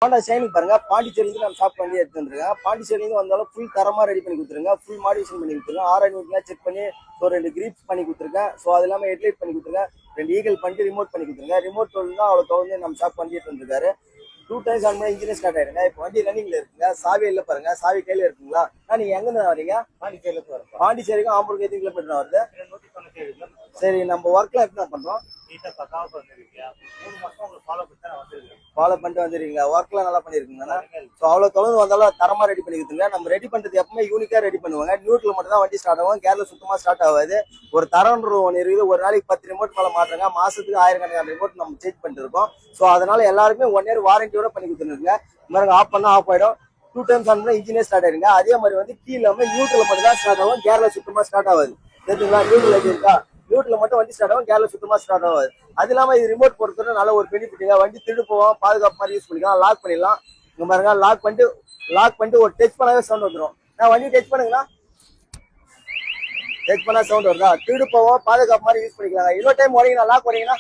Honda shining பாருங்க, பாண்டிச்சேரியில நம்ம ஷாப் பண்ணி எடுத்து வந்துருக்கேன். பாண்டிச்சேரியில வந்தாலும் ஃபுல் தரமா ரெடி பண்ணி கொடுத்துருங்க, ஃபுல் மாடிஃபிகேஷன் பண்ணி கொடுத்துருங்க. R&D செக் பண்ணி ஸோ 2 கிரீப்ஸ் பண்ணி கொடுத்துருக்கேன். ஸோ அது இல்லாமல் ஹெட்லைட் பண்ணி கொடுத்துருக்கேன், 2 ஈகல் பண்ணிட்டு ரிமோட் பண்ணி கொடுத்துருங்க. ரிமோட் தான் அவ்வளோ தொடர்ந்து நம்ம ஷாப் பண்ணி எடுத்து வந்துருக்காரு. 2 டைம்ஸ் ஆன் பண்ணி இன்ஜின் ஸ்டார்ட் ஆயிருங்க. இப்போ வண்டி ரன்னிங்ல இருக்குங்க, சாவி இல்லை பாருங்க, சாவி கையில இருக்குங்களா? நீங்க எங்க இருந்து வரீங்க? பாண்டிச்சேரிக்கும் ஆம்பூருக்கு எத்தனை கிலோமீட்டர் வருது? சரி, நம்ம ஒர்க்லாம் எப்படி பண்றோம்? ஃபாலோ பண்ணிட்டு வந்துருக்கீங்க, ஒர்க்லாம் நல்லா பண்ணிருக்கீங்களா? ஸோ அவ்வளோ தொலைவு வந்தாலும் தரமா ரெடி பண்ணி கொடுத்துருங்க. நம்ம ரெடி பண்றது எப்பவுமே யூனிக்கா ரெடி பண்ணுவாங்க. நியூட்ரல் மட்டும் தான் வண்டி ஸ்டார்ட் ஆகும், கேர்ல சுத்தமா ஸ்டார்ட் ஆகாது. ஒரு தரம்ன்ற ஒன்று இருக்குது. ஒரு நாளைக்கு 10 ரிமோட் மேல மாட்டுறாங்க, மாசத்துக்கு 1000 ரிமோட் நம்ம சேஞ்ச் பண்ணிட்டு இருக்கோம். ஸோ அதனால எல்லாருமே 1 இயர் வாரண்டியோட பண்ணி கொடுத்துருங்க. மாதிரி ஆஃப் பண்ணா ஆஃப் ஆயிடும், 2 டைம்ஸ் ஆன் பண்ணா இன்ஜினே ஸ்டார்ட் ஆயிருங்க. அதே மாதிரி வந்து கீழே வந்து நியூட்ரல் மட்டும் தான் ஸ்டார்ட் ஆகும், கேர்ல சுத்தமா ஸ்டார்ட் ஆகாது. சரிங்களா? நியூட்ரல் இருக்கா? நியூட்ரல் மட்டும் வண்டி ஸ்டார்ட் ஆகும், கேர்ல சுத்தமா ஸ்டார்ட் ஆகாது. அது இல்லாம இது ரிமோட் பொறுத்தவரை நல்ல ஒரு பெனிஃபிட்டுங்க. வண்டி திருடு போவோம், பாதுகாப்பு மாதிரி யூஸ் பண்ணிக்கலாம். லாக் பண்ணிடலாம். இங்க பாருங்க, லாக் பண்ணிட்டு ஒரு டச் பண்ணாவே சவுண்ட் வந்துடும். நான் வண்டி டச் பண்ணுங்களா, டச் பண்ணா சவுண்ட் வருதா? திருடு போவோம், பாதுகாப்பு மாதிரி யூஸ் பண்ணிக்கலாம். இன்னொரு டைம் உடையீங்கன்னா லாக் உடையீங்கன்னா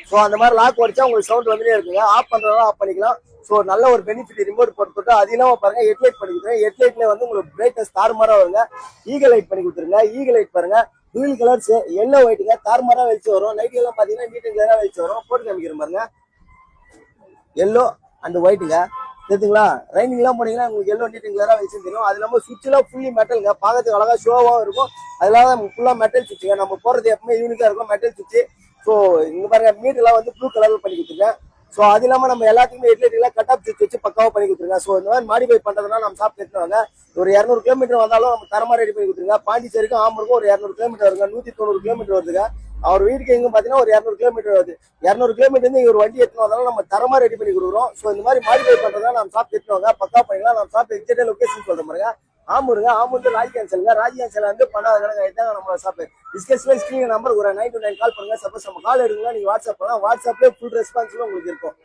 ஸோ அந்த மாதிரி லாக் உடைச்சா உங்களுக்கு சவுண்ட் வந்துட்டே இருக்குங்க. ஆஃப் பண்றதா ஆஃப் பண்ணிக்கலாம். ஸோ நல்ல ஒரு பெனிஃபிட் ரிமோட் பொறுத்துட்டு. அது இல்லாம பாருங்க, ஹெட்லைட் பண்ணி கொடுத்துருங்க. ஹெட்லைட்ல வந்து உங்களுக்கு பிரைட்னஸ் தாறுமாறா வருங்க. ஈகல் லைட் பண்ணி கொடுத்துருங்க. ஈகல் லைட் பாருங்க, டூயல் கலர்ஸ், எல்லோ ஒயிட்டுங்க, தாறுமாறா வெளிச்சு வரும். நைட் எல்லாம் பாத்தீங்கன்னா நீட் அண்ட் கிளியரா வெளிச்சு வரும். போட்டு காமிக்கிறேன் பாருங்க, எல்லோ அண்ட் ஒயிட்டுங்க. தெரியுதுங்களா? ரைனிங் எல்லாம் போனீங்கன்னா உங்களுக்கு எல்லோ நீட் அண்ட் கிளியரா வெளிச்சு தெரியும். அது இல்லாம சுவிட்ச் எல்லாம் ஃபுல்லி மெட்டலுங்க, பார்க்கறதுக்கு அழகா ஷோவாகவும் இருக்கும். அதனால ஃபுல்லா மெட்டல் சுவிட்சுங்க. நம்ம போறது எப்பவுமே யூனிக்கா இருக்கும், மெட்டல் சுவிட்ச். ஸோ இங்க பாருங்க, மீட்டர்லாம் வந்து ப்ளூ கலர்ல பண்ணி கொடுத்துருக்கேன். ஸோ அது இல்லாம நம்ம எல்லாத்துக்குமே ஹெட்லைட் கட் ஆஃப் சுவிட்ச் வச்சு பக்காவா பண்ணி கொடுத்துருங்க. ஸோ இந்த மாதிரி மாடிஃபை பண்றதுனா நம்ம ஷாப் எடுத்துவாங்க. ஒரு 200 கிலோமீட்டர் வந்தாலும் நம்ம தரமா ரெடி பண்ணி கொடுத்துருங்க. பாண்டிச்சேரிக்கும் ஆம்பூருக்கும் ஒரு 200 கிலோமீட்டர் வருங்க, 190 கிலோமீட்டர் வருதுங்க. அவர் வீட்டுக்கு எங்க பாத்தீங்கன்னா ஒரு 200 கிலோமீட்டர் வருது. 200 கிலோமீட்டர் இருந்து ஒரு வண்டி எடுத்து வந்தாலும் நம்ம தரமா ரெடி பண்ணி கொடுக்குறோம். ஸோ இந்த மாதிரி மாடிஃபை பண்றதா நம்ம ஷாப் எடுத்துவாங்க, பக்கா பண்ணிக்கலாம். நம்ம ஷாப் எக்ஸாக்டா லொகேஷன் சொல்ற பாருங்க, ஆம்பூருங்க. ஆம்பூர் ராஜ்யான்சலுங்க, ராஜ்யான்சல் வந்து பண்ணாத ஆயிட்டாங்க நம்ம ஷாப். டிஸ்கஸ்ல ஸ்கிரீன் நம்பர் ஒரு 929 கால் பண்ணுங்க. சப்போஸ் நம்ம கால் எடுக்கலாம், நீங்க வாட்ஸ்அப் பண்ணலாம். வாட்ஸ்அப்லேயே ஃபுல் ரெஸ்பான்சிபிள் உங்களுக்கு இருக்கும்.